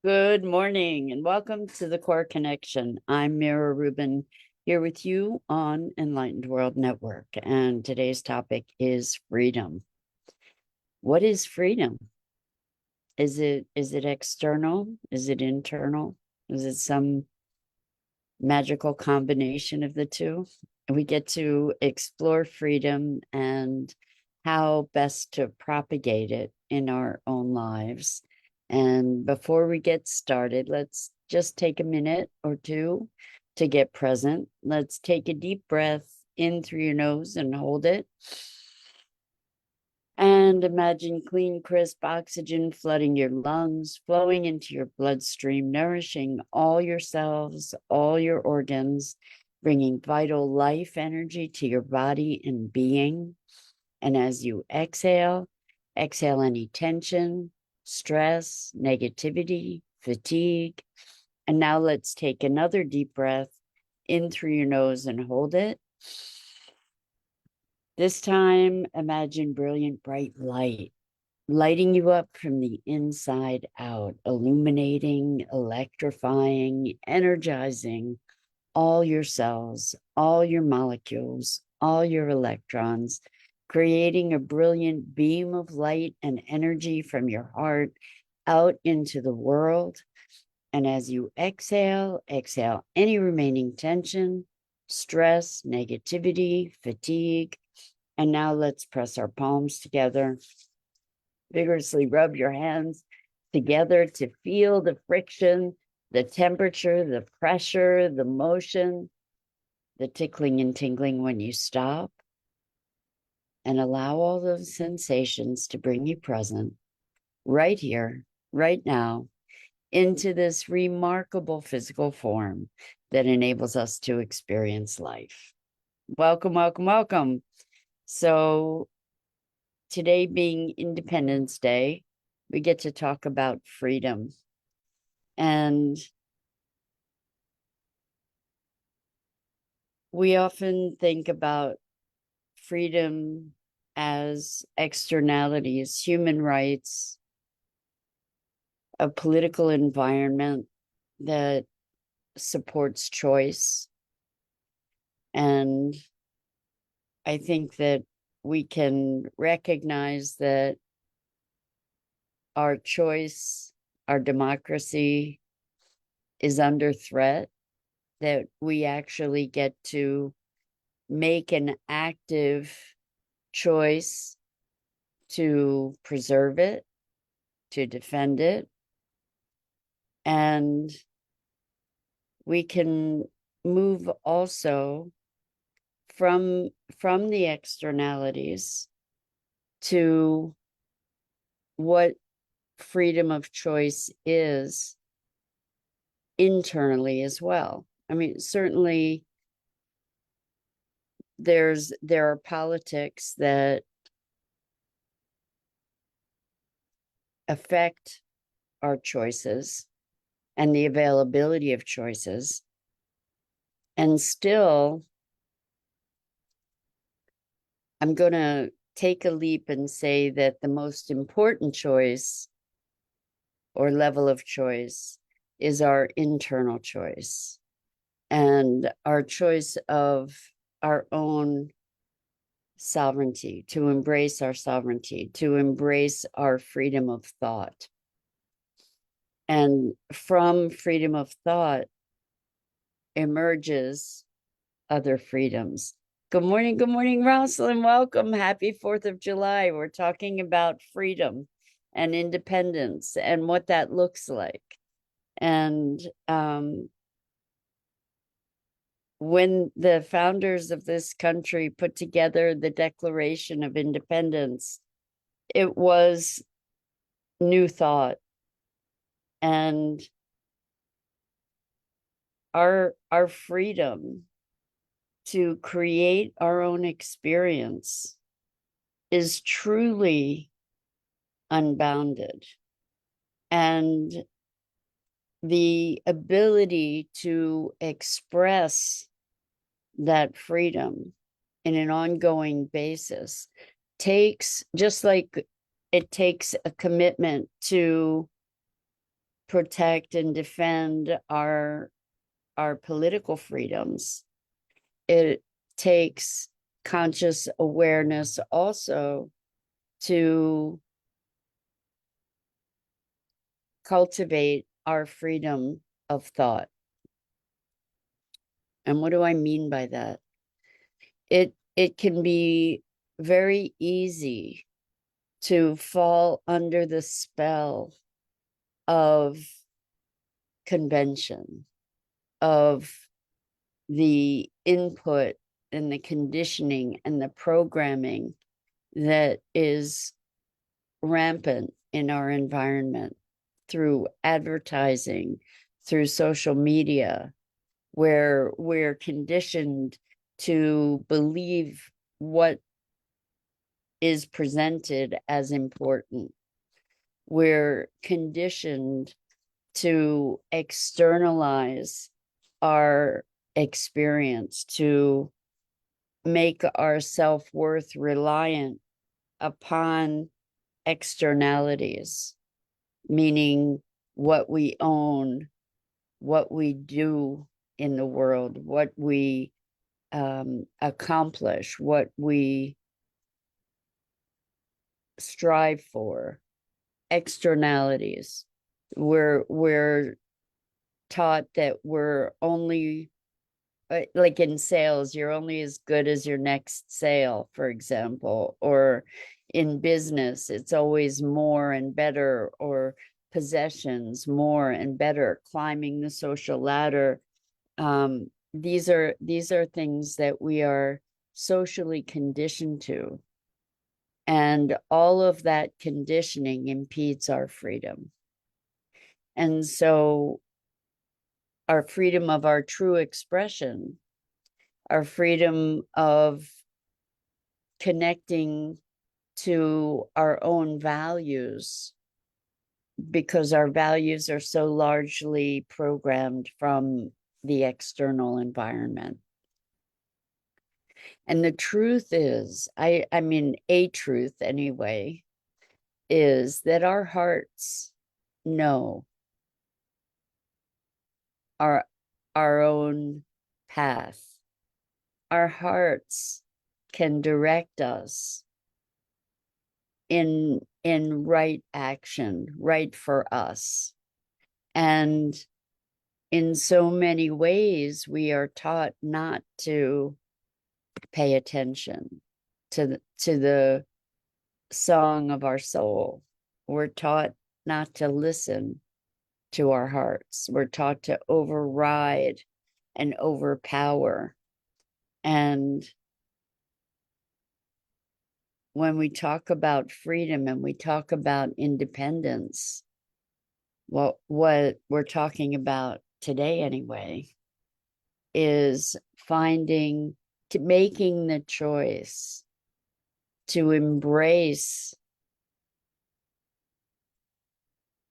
Good morning and welcome to the Core Connection. I'm Mira Rubin here with you on Enlightened World Network, and today's topic is freedom. What is freedom? Is it external? Is it internal? Is it some magical combination of the two? We get to explore freedom and how best to propagate it in our own lives. And before we get started, let's just take a minute or two to get present. Let's take a deep breath in through your nose and hold it. And imagine clean, crisp oxygen flooding your lungs, flowing into your bloodstream, nourishing all your cells, all your organs, bringing vital life energy to your body and being. And as you exhale, exhale any tension, stress, negativity, fatigue. And now let's take another deep breath in through your nose and hold it. This time, imagine brilliant, bright light, lighting you up from the inside out, illuminating, electrifying, energizing all your cells, all your molecules, all your electrons, creating a brilliant beam of light and energy from your heart out into the world. And as you exhale, exhale any remaining tension, stress, negativity, fatigue. And now let's press our palms together. Vigorously rub your hands together to feel the friction, the temperature, the pressure, the motion, the tickling and tingling when you stop. And allow all those sensations to bring you present right here, right now, into this remarkable physical form that enables us to experience life. Welcome, welcome, welcome. So today being Independence Day, we get to talk about freedom. And we often think about freedom as externalities, human rights, a political environment that supports choice. And I think that we can recognize that our choice, our democracy is under threat, that we actually get to make an active choice to preserve it, to defend it. And we can move also from the externalities to what freedom of choice is internally as well. I mean, certainly there are politics that affect our choices and the availability of choices. And still, I'm going to take a leap and say that the most important choice or level of choice is our internal choice and our choice of our own sovereignty, to embrace our sovereignty, to embrace our freedom of thought. And from freedom of thought emerges other freedoms. Good morning, Rosalind. Welcome. Happy 4th of July. We're talking about freedom and independence and what that looks like. And when the founders of this country put together the Declaration of Independence, it was new thought. And our freedom to create our own experience is truly unbounded. And the ability to express that freedom in an ongoing basis takes, just like it takes a commitment to protect and defend our political freedoms. It takes conscious awareness also to cultivate our freedom of thought. And what do I mean by that? It can be very easy to fall under the spell of convention, of the input and the conditioning and the programming that is rampant in our environment through advertising, through social media, where we're conditioned to believe what is presented as important. We're conditioned to externalize our experience, to make our self-worth reliant upon externalities, meaning what we own, what we do in the world, what we accomplish, what we strive for, externalities. We're taught that we're only, like in sales, you're only as good as your next sale, for example, or in business, it's always more and better, or possessions, more and better, climbing the social ladder. These are things that we are socially conditioned to. And all of that conditioning impedes our freedom. And so our freedom of our true expression, our freedom of connecting to our own values, because our values are so largely programmed from the external environment. And the truth is, I mean, a truth anyway, is that our hearts know our own path. Our hearts can direct us in right action, right for us. And in so many ways, we are taught not to pay attention to the song of our soul. We're taught not to listen to our hearts. We're taught to override and overpower. And when we talk about freedom and we talk about independence, what we're talking about today anyway is making the choice to embrace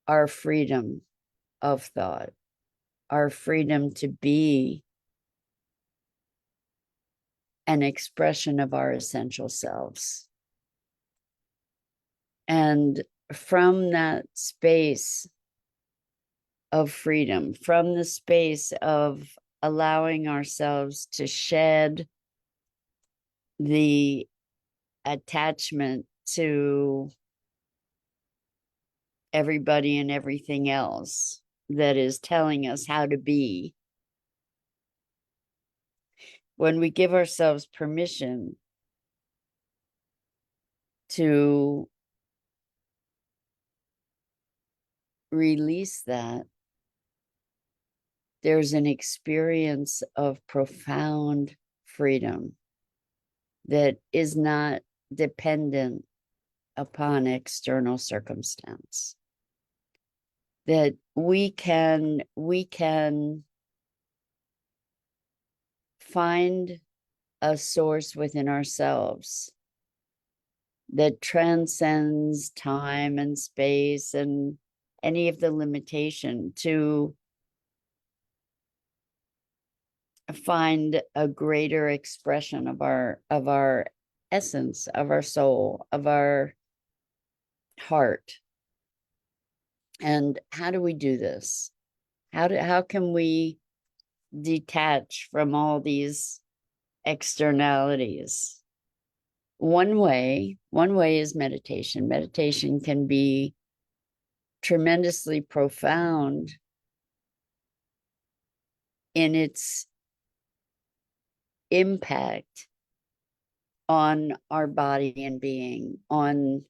our freedom of thought, our freedom to be an expression of our essential selves. And from that space of freedom, from the space of allowing ourselves to shed the attachment to everybody and everything else that is telling us how to be, when we give ourselves permission to release that, there's an experience of profound freedom that is not dependent upon external circumstance. That we can find a source within ourselves that transcends time and space and any of the limitation, to find a greater expression of our essence, of our soul, of our heart. And how do we do this? How can we detach from all these externalities? One way is meditation. Meditation can be tremendously profound in its impact on our body and being, on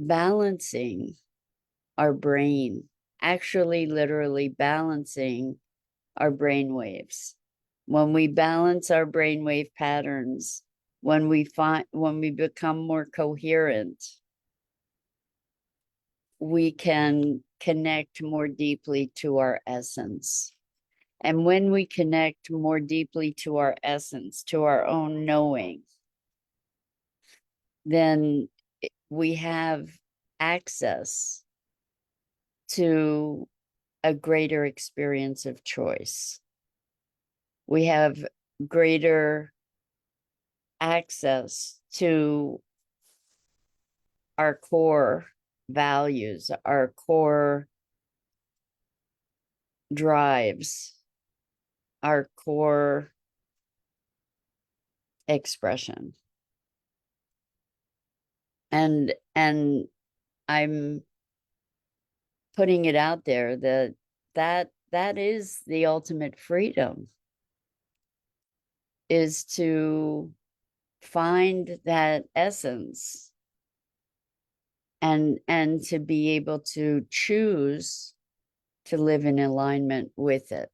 balancing our brain, actually literally balancing our brain waves. When we balance our brainwave patterns, when we become more coherent, we can connect more deeply to our essence. And when we connect more deeply to our essence, to our own knowing, then we have access to a greater experience of choice. We have greater access to our core values, our core drives, our core expression. And I'm putting it out there that is the ultimate freedom, is to find that essence and to be able to choose to live in alignment with it.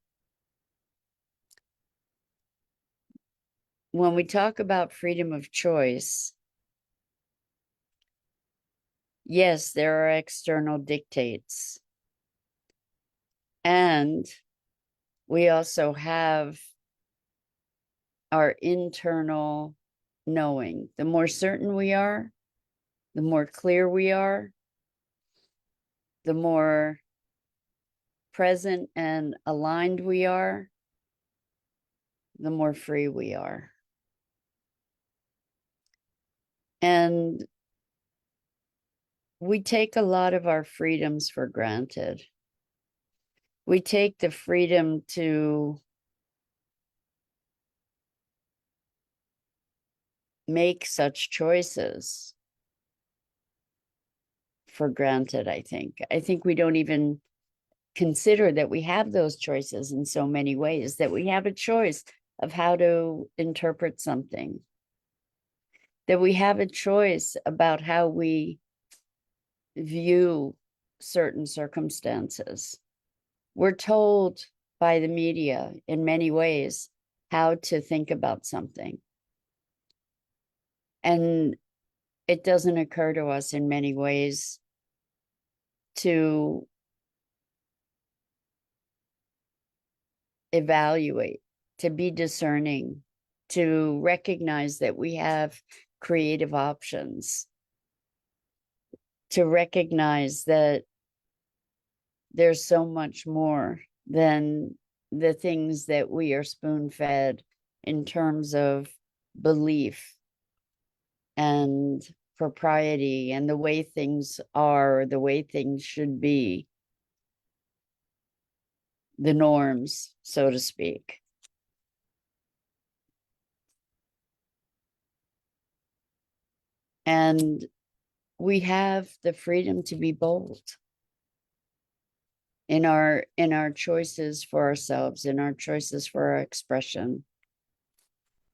When we talk about freedom of choice, yes, there are external dictates. And we also have our internal knowing. The more certain we are, the more clear we are, the more present and aligned we are, the more free we are. And we take a lot of our freedoms for granted. We take the freedom to make such choices for granted, I think. I think we don't even consider that we have those choices in so many ways, that we have a choice of how to interpret something, that we have a choice about how we view certain circumstances. We're told by the media in many ways how to think about something. And it doesn't occur to us in many ways to evaluate, to be discerning, to recognize that we have creative options, to recognize that there's so much more than the things that we are spoon-fed in terms of belief and propriety and the way things are, the way things should be, the norms, so to speak. And we have the freedom to be bold in our choices for ourselves, in our choices for our expression.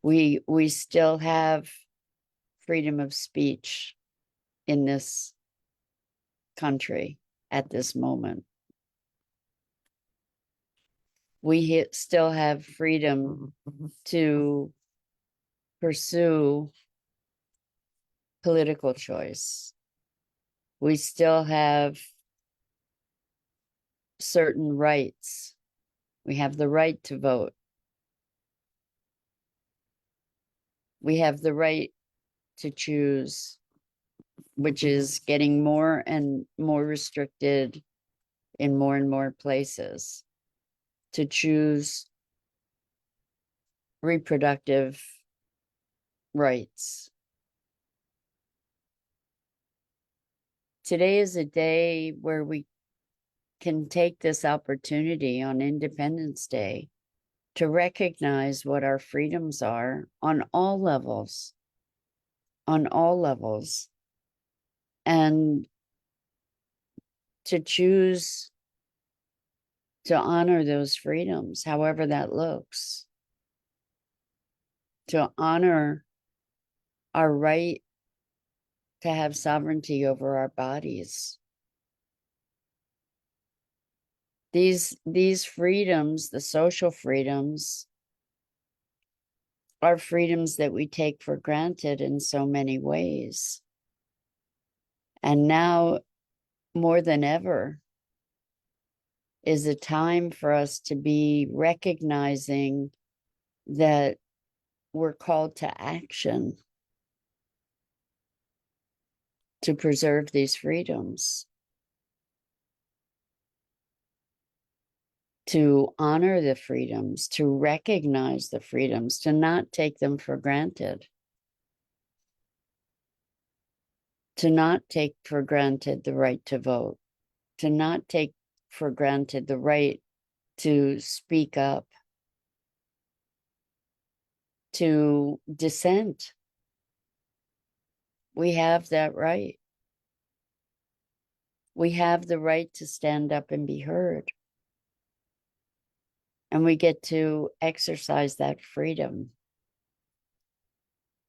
We still have freedom of speech in this country at this moment. We still have freedom to pursue political choice. We still have certain rights. We have the right to vote. We have the right to choose, which is getting more and more restricted in more and more places, to choose reproductive rights, Today is a day where we can take this opportunity on Independence Day to recognize what our freedoms are on all levels, and to choose to honor those freedoms, however that looks, to honor our right to have sovereignty over our bodies. These freedoms, the social freedoms, are freedoms that we take for granted in so many ways. And now, more than ever, is a time for us to be recognizing that we're called to action to preserve these freedoms, to honor the freedoms, to recognize the freedoms, to not take them for granted, to not take for granted the right to vote, to not take for granted the right to speak up, to dissent. We have that right. We have the right to stand up and be heard. And we get to exercise that freedom.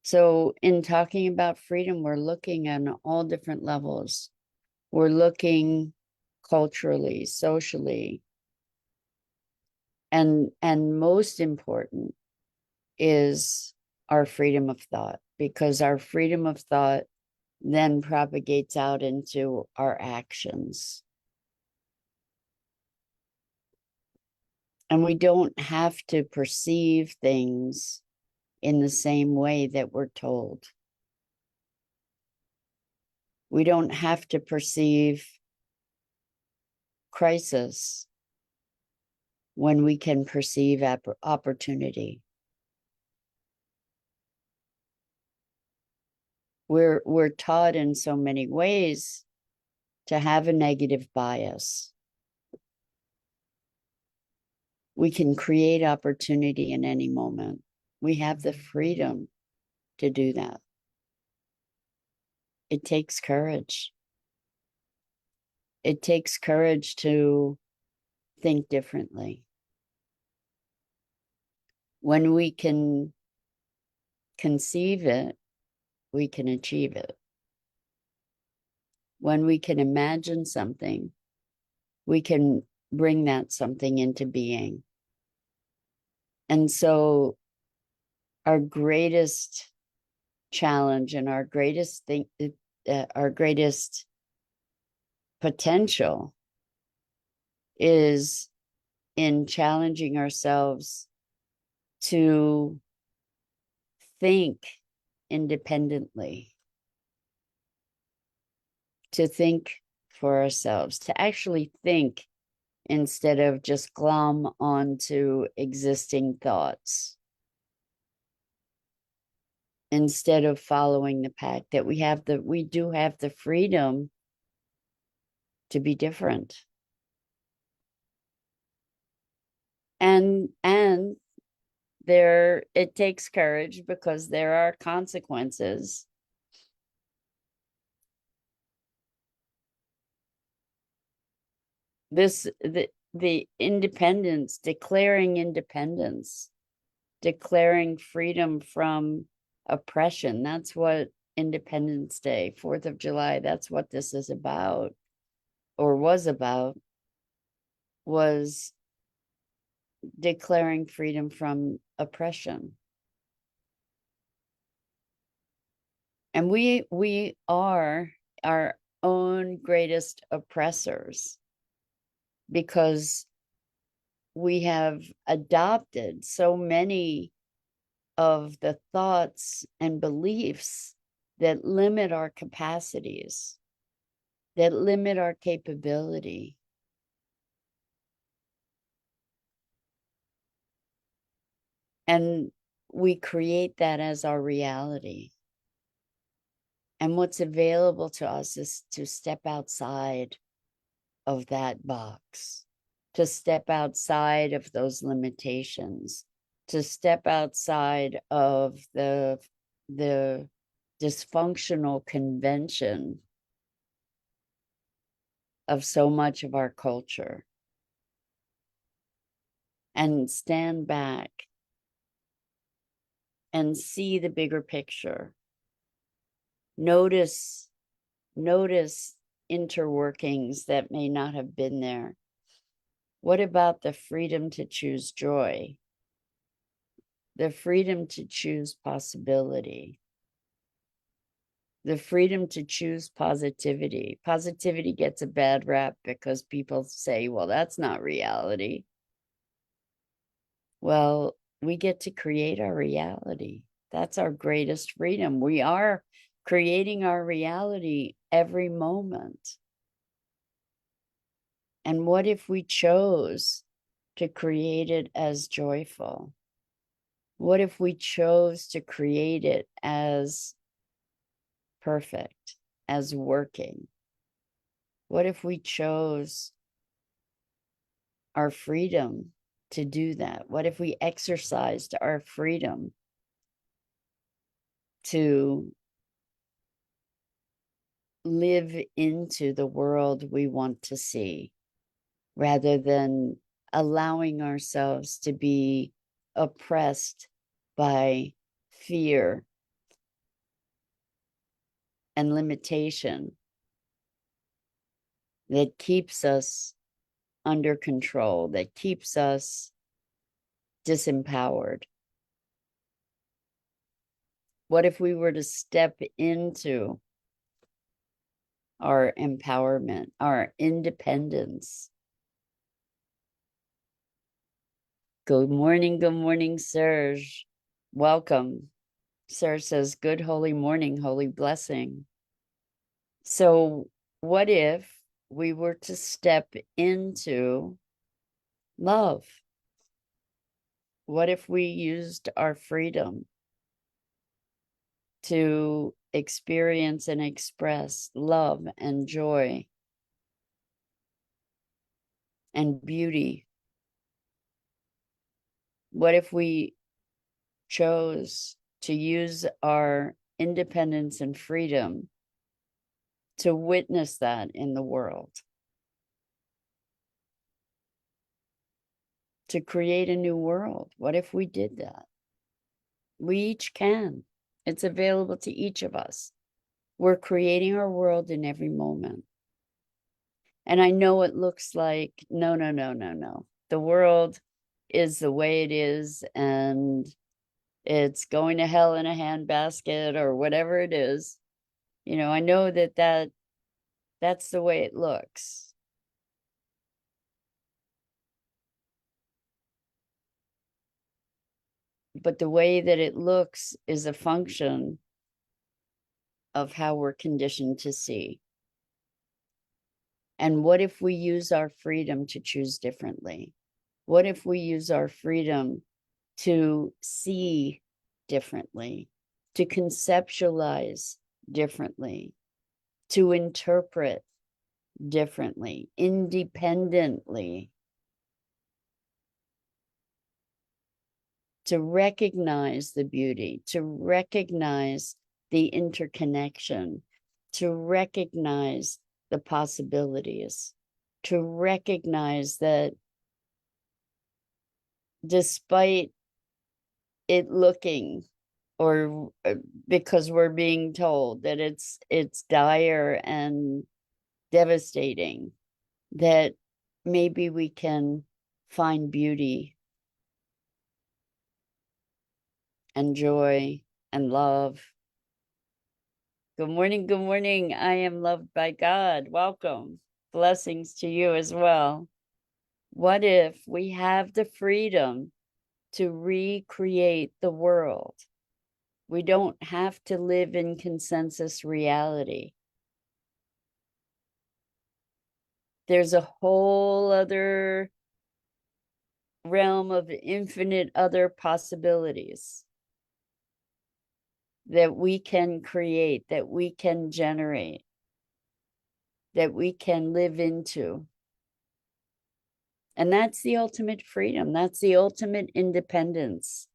So, in talking about freedom, we're looking on all different levels. We're looking culturally, socially, and most important is our freedom of thought, because our freedom of thought then propagates out into our actions. And we don't have to perceive things in the same way that we're told. We don't have to perceive crisis when we can perceive opportunity. We're taught in so many ways to have a negative bias. We can create opportunity in any moment. We have the freedom to do that. It takes courage. It takes courage to think differently. When we can conceive it, we can achieve it. When we can imagine something, we can bring that something into being. And so our greatest challenge and our greatest potential is in challenging ourselves to think independently, to think for ourselves, to actually think instead of just glom onto existing thoughts, instead of following the pack, that we do have the freedom to be different. And it takes courage, because there are consequences. The independence, declaring freedom from oppression. That's what Independence Day, 4th of July, that's what this is about, or was declaring freedom from oppression. And we are our own greatest oppressors, because we have adopted so many of the thoughts and beliefs that limit our capacities, that limit our capability. And we create that as our reality. And what's available to us is to step outside of that box, to step outside of those limitations, to step outside of the dysfunctional convention of so much of our culture, and stand back and see the bigger picture. Notice interworkings that may not have been there. What about the freedom to choose joy? The freedom to choose possibility? The freedom to choose positivity? Positivity gets a bad rap because people say, well, that's not reality. Well, we get to create our reality. That's our greatest freedom. We are creating our reality every moment. And what if we chose to create it as joyful? What if we chose to create it as perfect, as working? What if we chose our freedom to do that? What if we exercised our freedom to live into the world we want to see, rather than allowing ourselves to be oppressed by fear and limitation that keeps us under control, that keeps us disempowered? What if we were to step into our empowerment, our independence? Good morning, Serge. Welcome. Serge says, good holy morning, holy blessing. So what if we were to step into love? What if we used our freedom to experience and express love and joy and beauty? What if we chose to use our independence and freedom to witness that in the world, to create a new world? What if we did that? We each can. It's available to each of us. We're creating our world in every moment. And I know it looks like, no. The world is the way it is, and it's going to hell in a handbasket or whatever it is. You know, I know that's the way it looks. But the way that it looks is a function of how we're conditioned to see. And what if we use our freedom to choose differently? What if we use our freedom to see differently, to conceptualize differently, to interpret differently, independently, to recognize the beauty, to recognize the interconnection, to recognize the possibilities, to recognize that despite it looking, or because we're being told that it's dire and devastating, that maybe we can find beauty and joy and love. Good morning. I am loved by God. Welcome. Blessings to you as well. What if we have the freedom to recreate the world? We don't have to live in consensus reality. There's a whole other realm of infinite other possibilities. that we can create, that we can generate, that we can live into. And that's the ultimate freedom. That's the ultimate independence.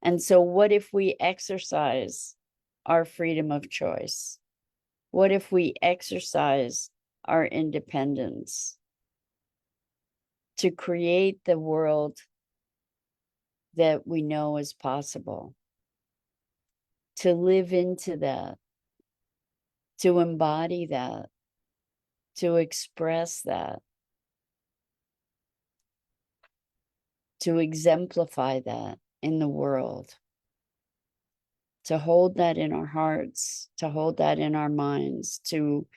And so, what if we exercise our freedom of choice? What if we exercise our independence to create the world that we know is possible, to live into that, to embody that, to express that, to exemplify that in the world, to hold that in our hearts, to hold that in our minds, to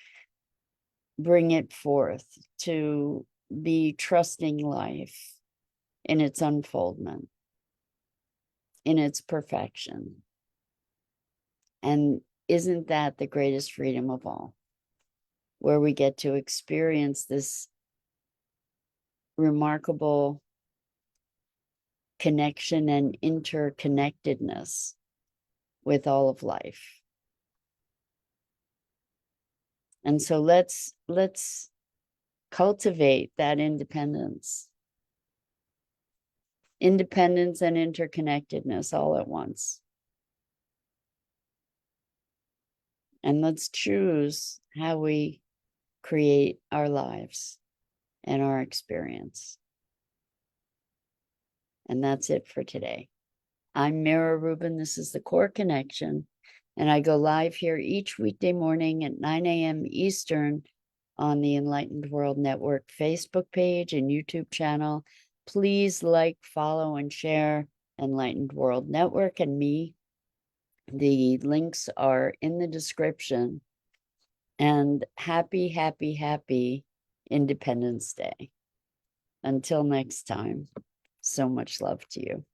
bring it forth, to be trusting life in its unfoldment, in its perfection. And isn't that the greatest freedom of all? Where we get to experience this remarkable connection and interconnectedness with all of life. And so let's cultivate that independence and interconnectedness all at once. And let's choose how we create our lives and our experience. And that's it for today. I'm Mira Rubin. This is the Core Connection. And I go live here each weekday morning at 9 a.m. Eastern on the Enlightened World Network Facebook page and YouTube channel. Please like, follow, and share Enlightened World Network and me. The links are in the description. And happy, happy, happy Independence Day. Until next time, so much love to you.